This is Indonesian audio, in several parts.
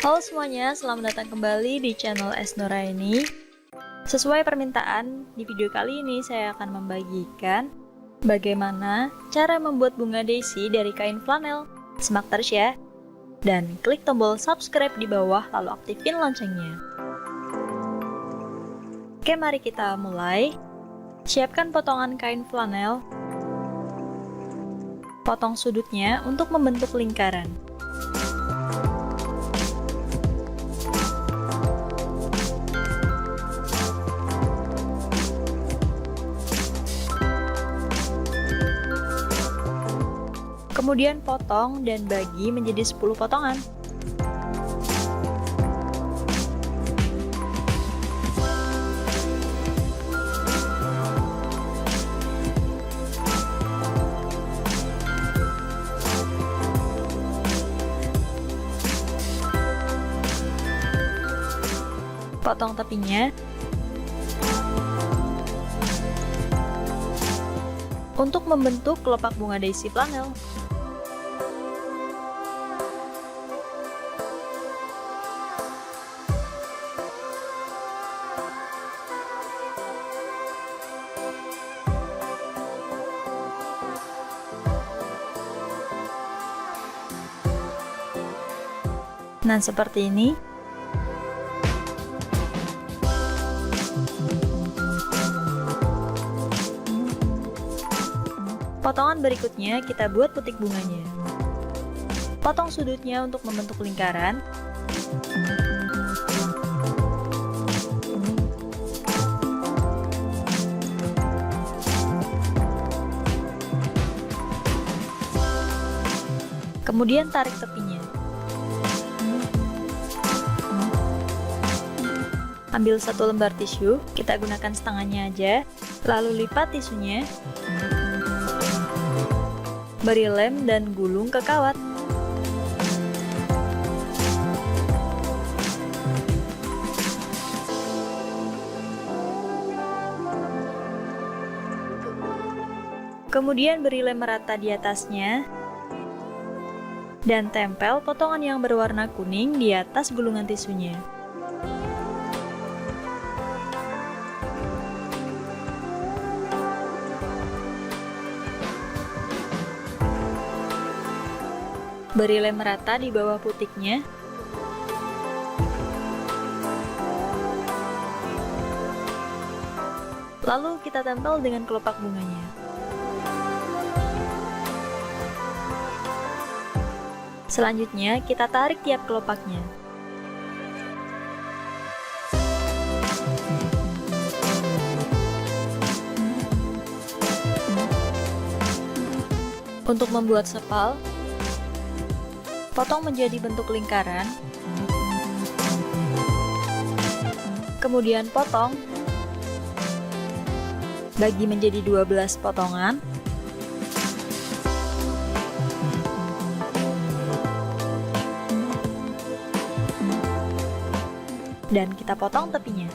Halo semuanya, selamat datang kembali di channel S Nuraini. Sesuai permintaan, di video kali ini saya akan membagikan bagaimana cara membuat bunga daisy dari kain flanel. Simak terus ya, dan klik tombol subscribe di bawah lalu aktifin loncengnya. Oke, mari kita mulai. Siapkan potongan kain flanel. Potong sudutnya untuk membentuk lingkaran. Kemudian potong dan bagi menjadi 10 potongan. Potong tepinya. Untuk membentuk kelopak bunga daisy flanel. Nah, seperti ini. Potongan berikutnya kita buat putik bunganya. Potong sudutnya untuk membentuk lingkaran. Kemudian tarik tepinya. Ambil satu lembar tisu, kita gunakan setengahnya aja, lalu lipat tisunya, beri lem dan gulung ke kawat. Kemudian beri lem merata di atasnya, dan tempel potongan yang berwarna kuning di atas gulungan tisunya. Beri lem merata di bawah putiknya. Lalu kita tempel dengan kelopak bunganya. Selanjutnya, kita tarik tiap kelopaknya. Untuk membuat sepal, potong menjadi bentuk lingkaran, kemudian potong, bagi menjadi 12 potongan, dan kita potong tepinya.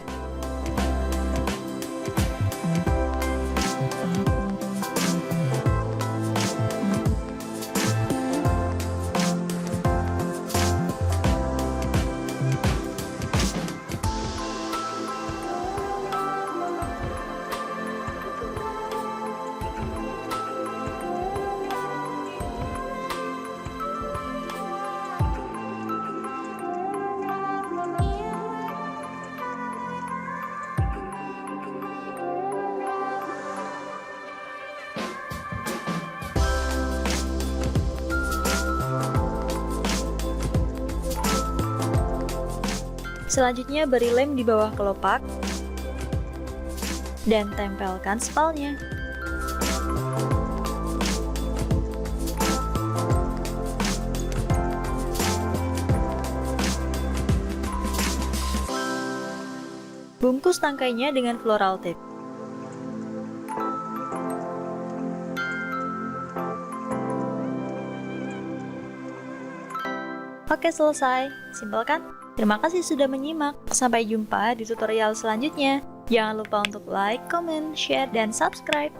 Selanjutnya beri lem di bawah kelopak dan tempelkan spalnya. Bungkus tangkainya dengan floral tape. Oke, selesai. Simpel kan? Terima kasih sudah menyimak. Sampai jumpa di tutorial selanjutnya. Jangan lupa untuk like, comment, share, dan subscribe.